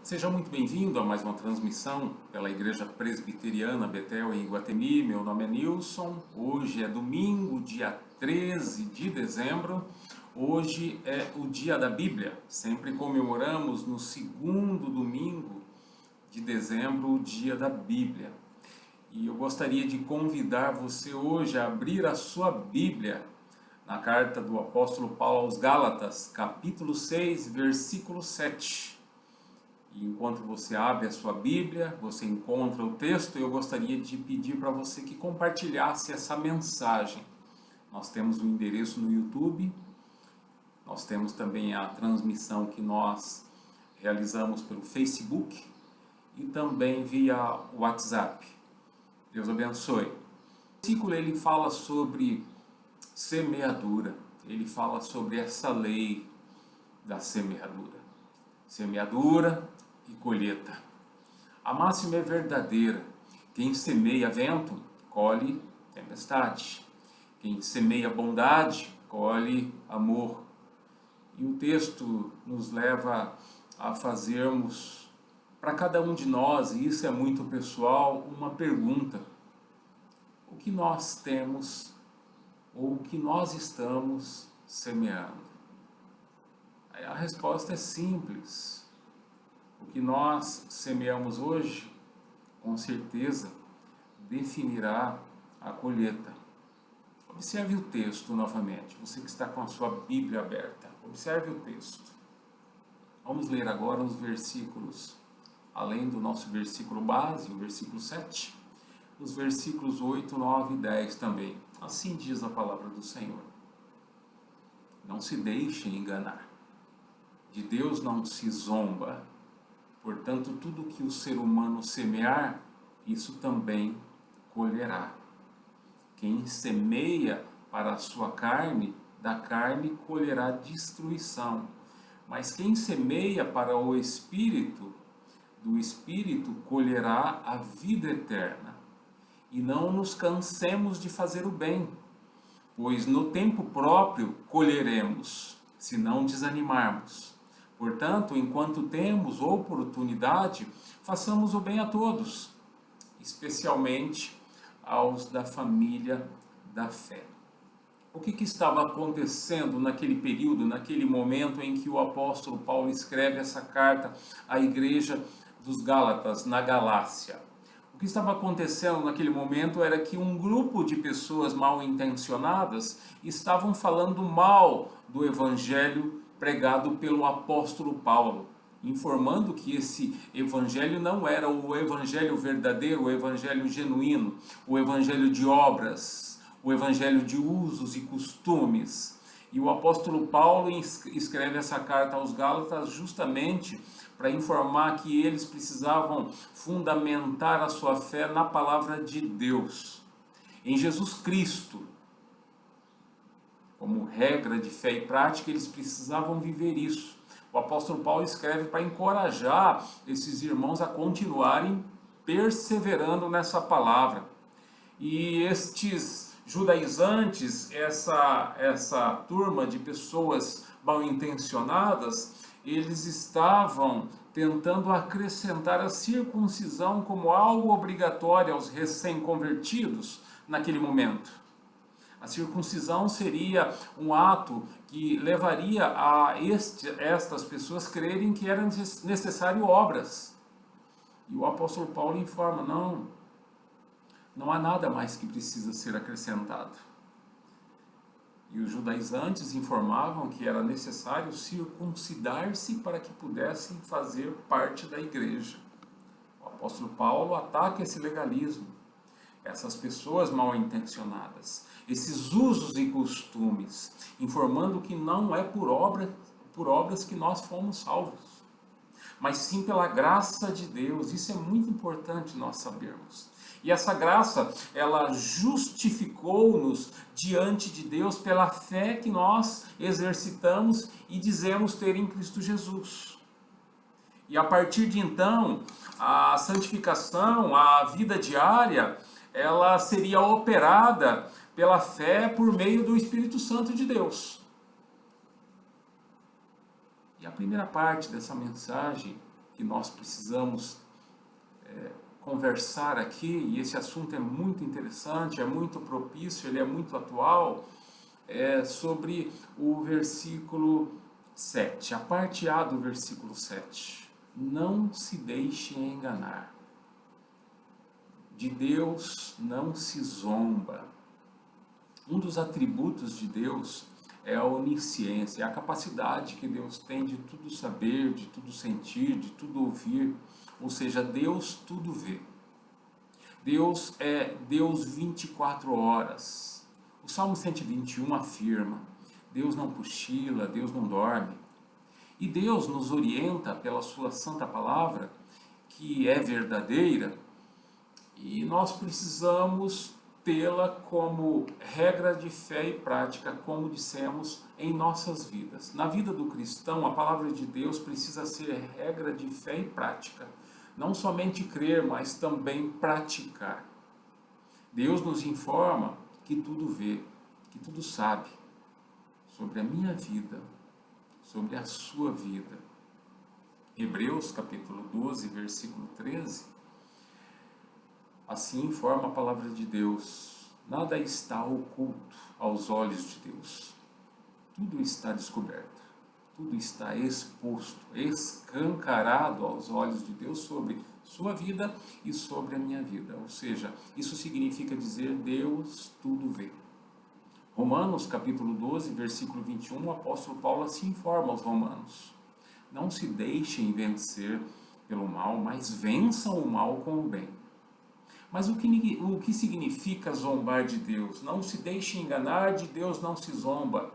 Seja muito bem-vindo a mais uma transmissão pela Igreja Presbiteriana Betel em Iguatemi. Meu nome é Nilson. Hoje é domingo, dia 13 de dezembro. Hoje é o dia da Bíblia. Sempre comemoramos no segundo domingo de dezembro o dia da Bíblia. E eu gostaria de convidar você hoje a abrir a sua Bíblia na carta do apóstolo Paulo aos Gálatas, capítulo 6, versículo 7. E enquanto você abre a sua Bíblia, você encontra o texto, eu gostaria de pedir para você que compartilhasse essa mensagem. Nós temos um endereço no YouTube, nós temos também a transmissão que nós realizamos pelo Facebook e também via WhatsApp. Deus abençoe. O versículo ele fala sobre semeadura, ele fala sobre essa lei da semeadura. Semeadura e colheita. A máxima é verdadeira. Quem semeia vento, colhe tempestade. Quem semeia bondade, colhe amor. E o texto nos leva a fazermos, para cada um de nós, e isso é muito pessoal, uma pergunta. O que nós temos, ou o que nós estamos semeando? A resposta é simples. O que nós semeamos hoje, com certeza, definirá a colheita. Observe o texto novamente, você que está com a sua Bíblia aberta. Observe o texto. Vamos ler agora os versículos, além do nosso versículo base, o versículo 7, os versículos 8, 9 e 10 também. Assim diz a palavra do Senhor. Não se deixem enganar. De Deus não se zomba. Portanto, tudo que o ser humano semear, isso também colherá. Quem semeia para a sua carne, da carne colherá destruição. Mas quem semeia para o Espírito, do Espírito colherá a vida eterna. E não nos cansemos de fazer o bem, pois no tempo próprio colheremos, se não desanimarmos. Portanto, enquanto temos oportunidade, façamos o bem a todos, especialmente aos da família da fé. O que estava acontecendo naquele período, naquele momento em que o apóstolo Paulo escreve essa carta à igreja dos Gálatas, na Galácia? O que estava acontecendo naquele momento era que um grupo de pessoas mal intencionadas estavam falando mal do evangelho pregado pelo apóstolo Paulo, informando que esse evangelho não era o evangelho verdadeiro, o evangelho genuíno, o evangelho de obras, o evangelho de usos e costumes. E o apóstolo Paulo escreve essa carta aos Gálatas justamente para informar que eles precisavam fundamentar a sua fé na palavra de Deus, em Jesus Cristo. Como regra de fé e prática, eles precisavam viver isso. O apóstolo Paulo escreve para encorajar esses irmãos a continuarem perseverando nessa palavra. E estes judaizantes, essa turma de pessoas mal intencionadas, eles estavam tentando acrescentar a circuncisão como algo obrigatório aos recém-convertidos naquele momento. A circuncisão seria um ato que levaria a estas pessoas crerem que era necessário obras. E o apóstolo Paulo informa, não há nada mais que precisa ser acrescentado. E os judaizantes informavam que era necessário circuncidar-se para que pudessem fazer parte da igreja. O apóstolo Paulo ataca esse legalismo, essas pessoas mal intencionadas, esses usos e costumes, informando que não é por obras que nós fomos salvos, mas sim pela graça de Deus. Isso é muito importante nós sabermos. E essa graça, ela justificou-nos diante de Deus pela fé que nós exercitamos e dizemos ter em Cristo Jesus. E a partir de então, a santificação, a vida diária, ela seria operada pela fé por meio do Espírito Santo de Deus. E a primeira parte dessa mensagem que nós precisamos conversar aqui, e esse assunto é muito interessante, é muito propício, ele é muito atual, sobre o versículo 7, a parte A do versículo 7. Não se deixe enganar. De Deus não se zomba. Um dos atributos de Deus é a onisciência, é a capacidade que Deus tem de tudo saber, de tudo sentir, de tudo ouvir. Ou seja, Deus tudo vê. Deus é Deus 24 horas. O Salmo 121 afirma: Deus não cochila, Deus não dorme. E Deus nos orienta pela sua santa palavra, que é verdadeira, e nós precisamos tê-la como regra de fé e prática, como dissemos, em nossas vidas. Na vida do cristão, a palavra de Deus precisa ser regra de fé e prática. Não somente crer, mas também praticar. Deus nos informa que tudo vê, que tudo sabe sobre a minha vida, sobre a sua vida. Hebreus capítulo 12, versículo 13, assim informa a palavra de Deus: nada está oculto aos olhos de Deus. Tudo está descoberto, tudo está exposto, escancarado aos olhos de Deus sobre sua vida e sobre a minha vida. Ou seja, isso significa dizer: Deus tudo vê. Romanos capítulo 12, versículo 21, o apóstolo Paulo assim informa aos romanos: não se deixem vencer pelo mal, mas vençam o mal com o bem. Mas o que significa zombar de Deus? Não se deixe enganar, de Deus não se zomba.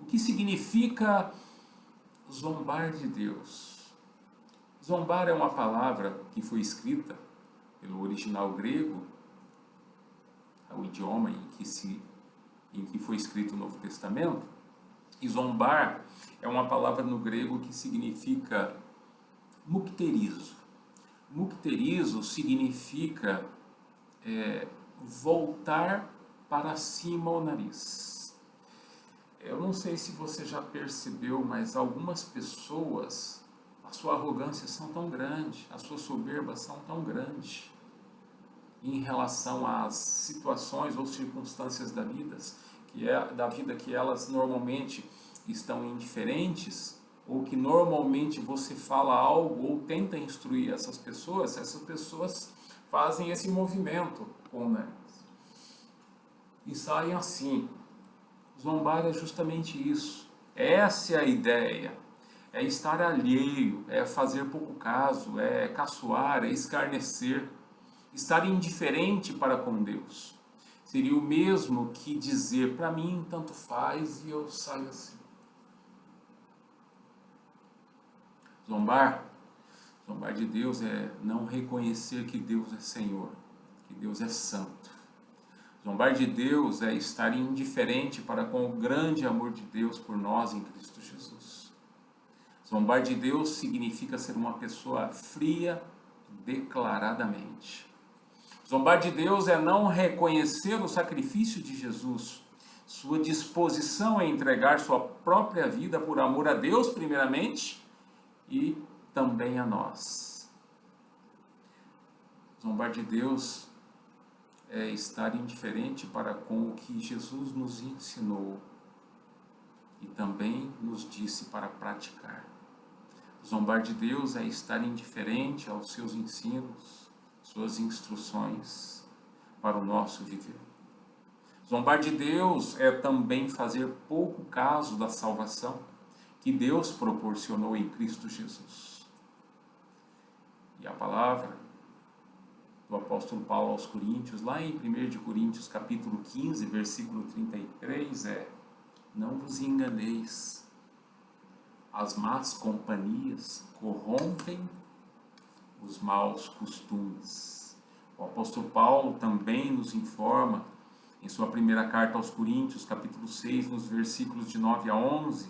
O que significa zombar de Deus? Zombar é uma palavra que foi escrita pelo original grego, o idioma em que foi escrito o Novo Testamento. E zombar é uma palavra no grego que significa mukterizo. Mukterizo significa voltar para cima o nariz. Eu não sei se você já percebeu, mas algumas pessoas, a sua arrogância são tão grande, a sua soberba são tão grande em relação às situações ou circunstâncias da vida que elas normalmente estão indiferentes, ou que normalmente você fala algo ou tenta instruir essas pessoas fazem esse movimento com o nariz e saem assim. Zombar é justamente isso. Essa é a ideia. É estar alheio, é fazer pouco caso, é caçoar, é escarnecer, estar indiferente para com Deus. Seria o mesmo que dizer: para mim tanto faz e eu saio assim. Zombar de Deus é não reconhecer que Deus é Senhor, que Deus é santo. Zombar de Deus é estar indiferente para com o grande amor de Deus por nós em Cristo Jesus. Zombar de Deus significa ser uma pessoa fria declaradamente. Zombar de Deus é não reconhecer o sacrifício de Jesus, sua disposição a entregar sua própria vida por amor a Deus primeiramente e também a nós. Zombar de Deus é estar indiferente para com o que Jesus nos ensinou e também nos disse para praticar. Zombar de Deus é estar indiferente aos seus ensinos, suas instruções para o nosso viver. Zombar de Deus é também fazer pouco caso da salvação que Deus proporcionou em Cristo Jesus. E a palavra do apóstolo Paulo aos Coríntios, lá em 1 Coríntios capítulo 15, versículo 33 é: não vos enganeis, as más companhias corrompem os maus costumes. O apóstolo Paulo também nos informa em sua primeira carta aos Coríntios, capítulo 6, nos versículos de 9 a 11,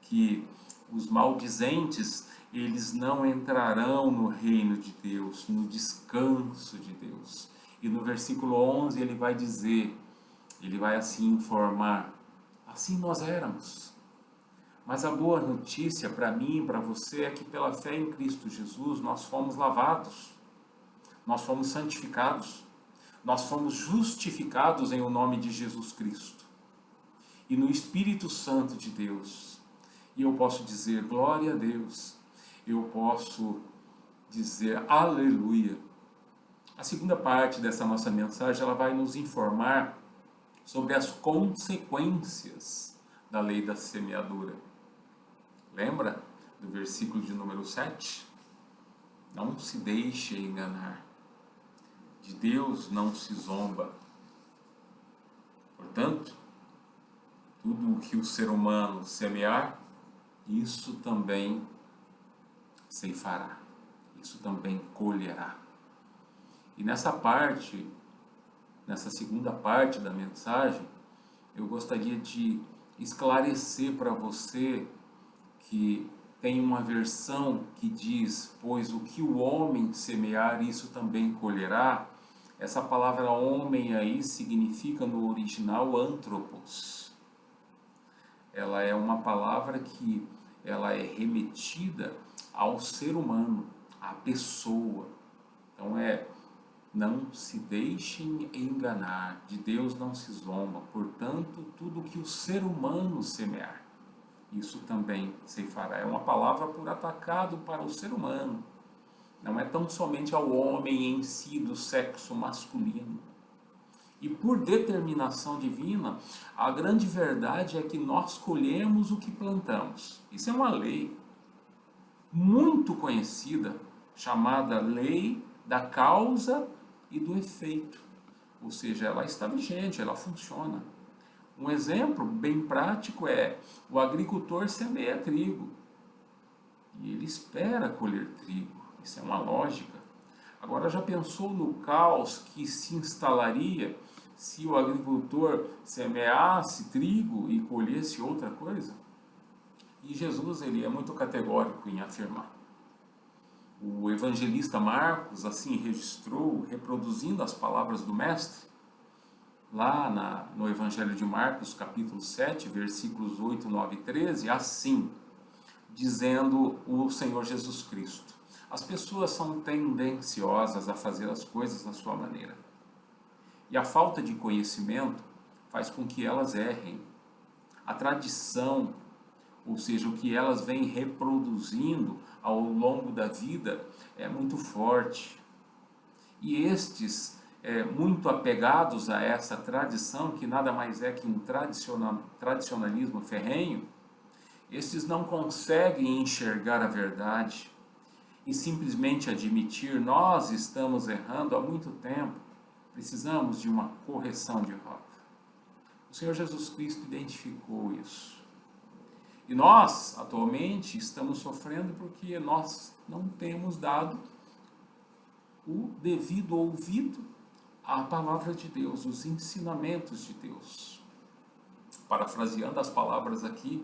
que os maldizentes, eles não entrarão no reino de Deus, no descanso de Deus. E no versículo 11 ele vai dizer, ele vai assim informar: assim nós éramos, Mas a boa notícia para mim e para você é que pela fé em Cristo Jesus nós fomos lavados, nós fomos santificados, nós fomos justificados em o nome de Jesus Cristo e no Espírito Santo de Deus. E eu posso dizer glória a Deus, eu posso dizer aleluia. A segunda parte dessa nossa mensagem ela vai nos informar sobre as consequências da lei da semeadura. Lembra do versículo de número 7? Não se deixe enganar. De Deus não se zomba. Portanto, tudo o que o ser humano semear, isso também ceifará. Isso também colherá. E nessa segunda parte da mensagem, eu gostaria de esclarecer para você que tem uma versão que diz, pois o que o homem semear, isso também colherá. Essa palavra homem aí significa no original anthropos. Ela é uma palavra que ela é remetida ao ser humano, à pessoa. Então não se deixem enganar, de Deus não se zomba, portanto, tudo que o ser humano semear, isso também ceifará. É uma palavra por atacado para o ser humano, não é tão somente ao homem em si do sexo masculino. E por determinação divina, a grande verdade é que nós colhemos o que plantamos. Isso é uma lei muito conhecida, chamada lei da causa e do efeito, ou seja, ela está vigente, ela funciona. Um exemplo bem prático é o agricultor semeia trigo e ele espera colher trigo, isso é uma lógica. Agora já pensou no caos que se instalaria se o agricultor semeasse trigo e colhesse outra coisa? E Jesus ele é muito categórico em afirmar. O evangelista Marcos assim registrou, reproduzindo as palavras do Mestre, lá no Evangelho de Marcos, capítulo 7, versículos 8, 9 e 13, assim, dizendo o Senhor Jesus Cristo: as pessoas são tendenciosas a fazer as coisas da sua maneira, e a falta de conhecimento faz com que elas errem. A tradição, ou seja, o que elas vêm reproduzindo ao longo da vida é muito forte. E estes, muito apegados a essa tradição, que nada mais é que um tradicionalismo ferrenho, estes não conseguem enxergar a verdade e simplesmente admitir: nós estamos errando há muito tempo, precisamos de uma correção de rota. O Senhor Jesus Cristo identificou isso. E nós, atualmente, estamos sofrendo porque nós não temos dado o devido ouvido à palavra de Deus, os ensinamentos de Deus. Parafraseando as palavras aqui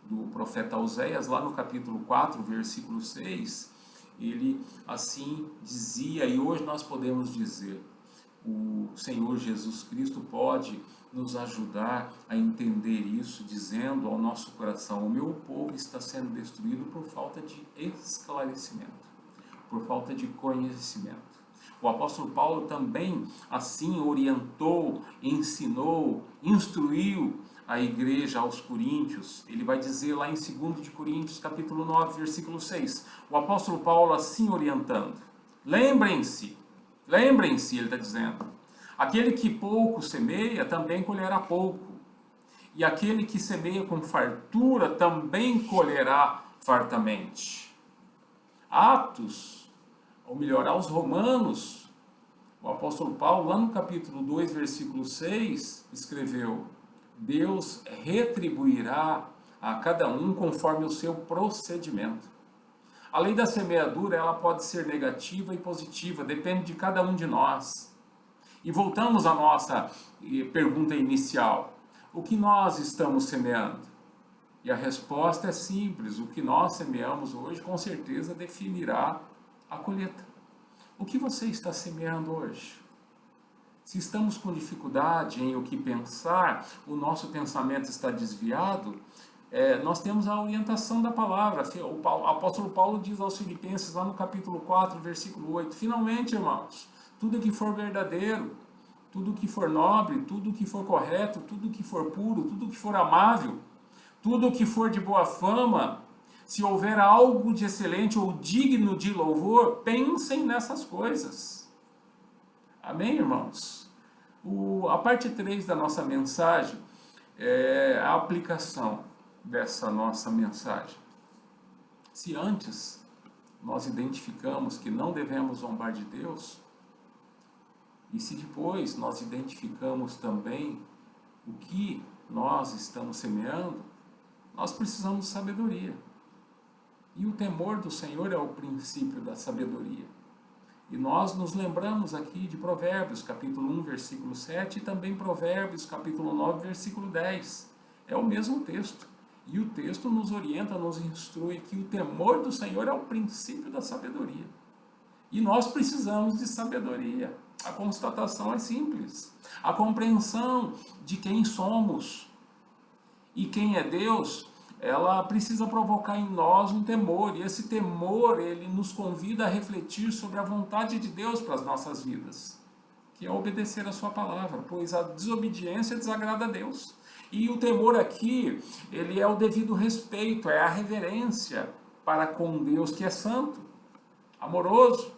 do profeta Oséias, lá no capítulo 4, versículo 6, ele assim dizia, e hoje nós podemos dizer: o Senhor Jesus Cristo pode nos ajudar a entender isso, dizendo ao nosso coração: o meu povo está sendo destruído por falta de esclarecimento, por falta de conhecimento. O apóstolo Paulo também assim orientou, ensinou, instruiu a igreja aos coríntios. Ele vai dizer lá em 2 de Coríntios, capítulo 9, versículo 6, o apóstolo Paulo assim orientando: lembrem-se, ele está dizendo, aquele que pouco semeia também colherá pouco, e aquele que semeia com fartura também colherá fartamente. Aos Romanos, o apóstolo Paulo, lá no capítulo 2, versículo 6, escreveu: Deus retribuirá a cada um conforme o seu procedimento. A lei da semeadura, ela pode ser negativa e positiva, depende de cada um de nós. E voltamos à nossa pergunta inicial: o que nós estamos semeando? E a resposta é simples: o que nós semeamos hoje com certeza definirá a colheita. O que você está semeando hoje? Se estamos com dificuldade em o que pensar, o nosso pensamento está desviado, nós temos a orientação da palavra. O apóstolo Paulo diz aos Filipenses, lá no capítulo 4, versículo 8, finalmente, irmãos, tudo que for verdadeiro, tudo que for nobre, tudo que for correto, tudo que for puro, tudo que for amável, tudo que for de boa fama, se houver algo de excelente ou digno de louvor, pensem nessas coisas. Amém, irmãos? A parte 3 da nossa mensagem é a aplicação dessa nossa mensagem. Se antes nós identificamos que não devemos zombar de Deus, e se depois nós identificamos também o que nós estamos semeando, nós precisamos de sabedoria. E o temor do Senhor é o princípio da sabedoria. E nós nos lembramos aqui de Provérbios, capítulo 1, versículo 7, e também Provérbios, capítulo 9, versículo 10. É o mesmo texto. E o texto nos orienta, nos instrui que o temor do Senhor é o princípio da sabedoria. E nós precisamos de sabedoria. A constatação é simples. A compreensão de quem somos e quem é Deus, ela precisa provocar em nós um temor. E esse temor, ele nos convida a refletir sobre a vontade de Deus para as nossas vidas, que é obedecer a sua palavra, pois a desobediência desagrada a Deus. E o temor aqui, ele é o devido respeito, é a reverência para com Deus, que é santo, amoroso,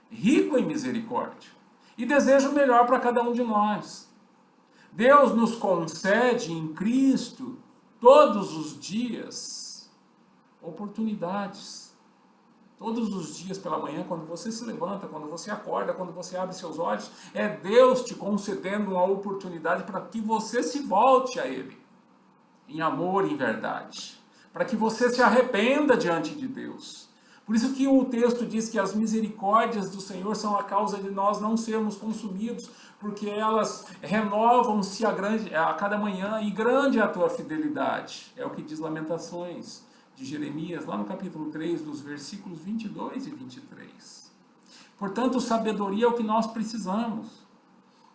rico em misericórdia e deseja o melhor para cada um de nós. Deus nos concede em Cristo todos os dias oportunidades. Todos os dias pela manhã, quando você se levanta, quando você acorda, quando você abre seus olhos, é Deus te concedendo uma oportunidade para que você se volte a Ele, em amor e em verdade, para que você se arrependa diante de Deus. Por isso que o texto diz que as misericórdias do Senhor são a causa de nós não sermos consumidos, porque elas renovam-se a cada manhã, e grande é a tua fidelidade. É o que diz Lamentações de Jeremias, lá no capítulo 3, dos versículos 22 e 23. Portanto, sabedoria é o que nós precisamos,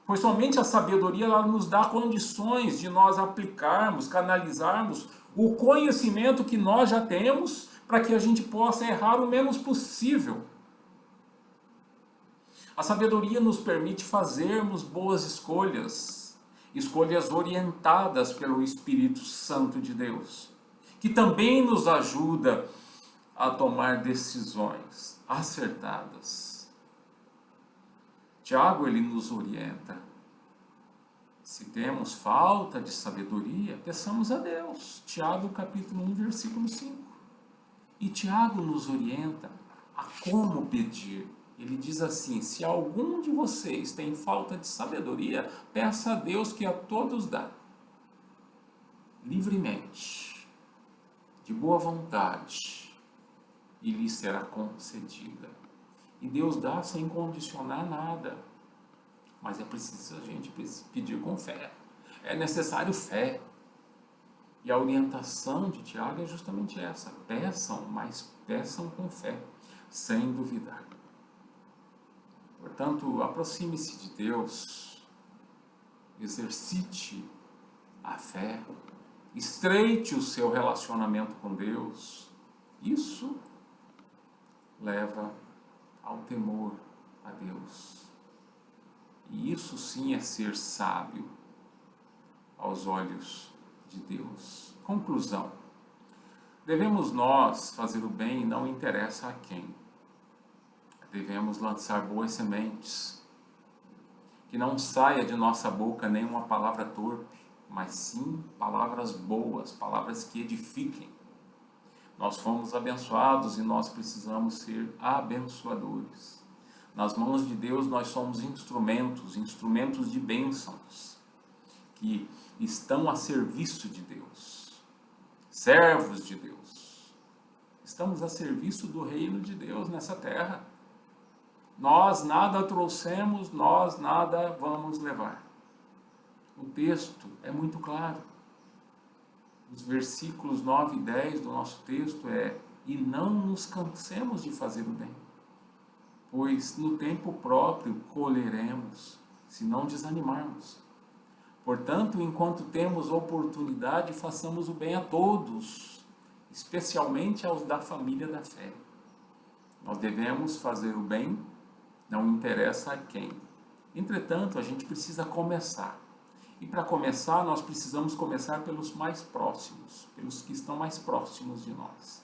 pois somente a sabedoria ela nos dá condições de nós aplicarmos, canalizarmos o conhecimento que nós já temos, para que a gente possa errar o menos possível. A sabedoria nos permite fazermos boas escolhas, escolhas orientadas pelo Espírito Santo de Deus, que também nos ajuda a tomar decisões acertadas. Tiago, ele nos orienta. Se temos falta de sabedoria, peçamos a Deus. Tiago, capítulo 1, versículo 5. E Tiago nos orienta a como pedir. Ele diz assim: se algum de vocês tem falta de sabedoria, peça a Deus que a todos dá, livremente, de boa vontade, e lhe será concedida. E Deus dá sem condicionar nada, mas é preciso a gente pedir com fé. É necessário fé. E a orientação de Tiago é justamente essa: peçam, mas peçam com fé, sem duvidar. Portanto, aproxime-se de Deus, exercite a fé, estreite o seu relacionamento com Deus. Isso leva ao temor a Deus. E isso sim é ser sábio aos olhos de Deus. Conclusão: devemos nós fazer o bem, não interessa a quem. Devemos lançar boas sementes, que não saia de nossa boca nenhuma palavra torpe, mas sim palavras boas, palavras que edifiquem. Nós fomos abençoados e nós precisamos ser abençoadores. Nas mãos de Deus nós somos instrumentos de bênçãos, que estão a serviço de Deus, servos de Deus. Estamos a serviço do reino de Deus nessa terra. Nós nada trouxemos, nós nada vamos levar. O texto é muito claro. Os versículos 9 e 10 do nosso texto e não nos cansemos de fazer o bem, pois no tempo próprio colheremos, se não desanimarmos. Portanto, enquanto temos oportunidade, façamos o bem a todos, especialmente aos da família da fé. Nós devemos fazer o bem, não interessa a quem. Entretanto, a gente precisa começar. E para começar, nós precisamos começar pelos mais próximos, pelos que estão mais próximos de nós.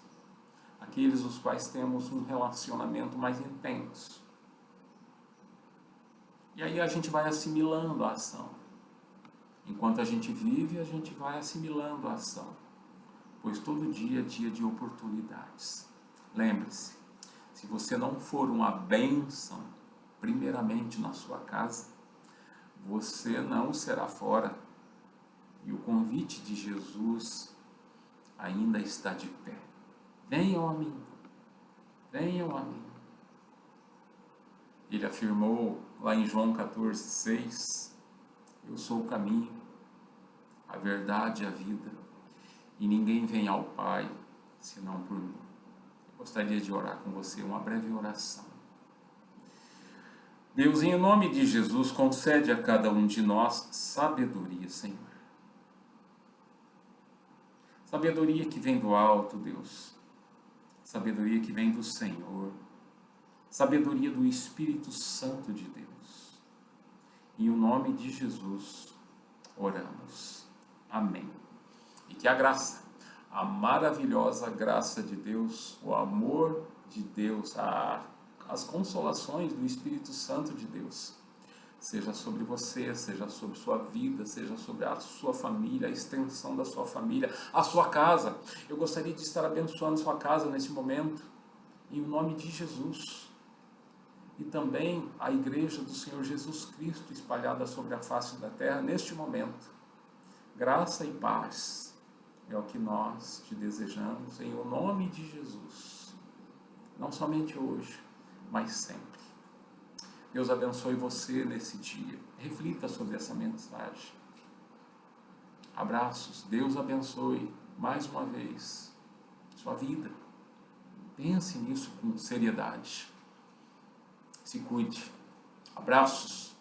Aqueles os quais temos um relacionamento mais intenso. E aí a gente vai assimilando a ação. Enquanto a gente vive, a gente vai assimilando a ação. Pois todo dia é dia de oportunidades. Lembre-se, se você não for uma bênção, primeiramente na sua casa, você não será fora. E o convite de Jesus ainda está de pé. Venham a mim, venham a mim. Ele afirmou lá em João 14,6, eu sou o caminho, a verdade e a vida, e ninguém vem ao Pai senão por mim. Eu gostaria de orar com você, uma breve oração. Deus, em nome de Jesus, concede a cada um de nós sabedoria, Senhor. Sabedoria que vem do alto, Deus. Sabedoria que vem do Senhor. Sabedoria do Espírito Santo de Deus. Em o nome de Jesus, oramos. Amém. E que a graça, a maravilhosa graça de Deus, o amor de Deus, as consolações do Espírito Santo de Deus, seja sobre você, seja sobre sua vida, seja sobre a sua família, a extensão da sua família, a sua casa. Eu gostaria de estar abençoando sua casa nesse momento, em nome de Jesus. E também a igreja do Senhor Jesus Cristo espalhada sobre a face da terra neste momento. Graça e paz é o que nós te desejamos em o nome de Jesus. Não somente hoje, mas sempre. Deus abençoe você nesse dia. Reflita sobre essa mensagem. Abraços. Deus abençoe mais uma vez sua vida. Pense nisso com seriedade. Se cuide. Abraços.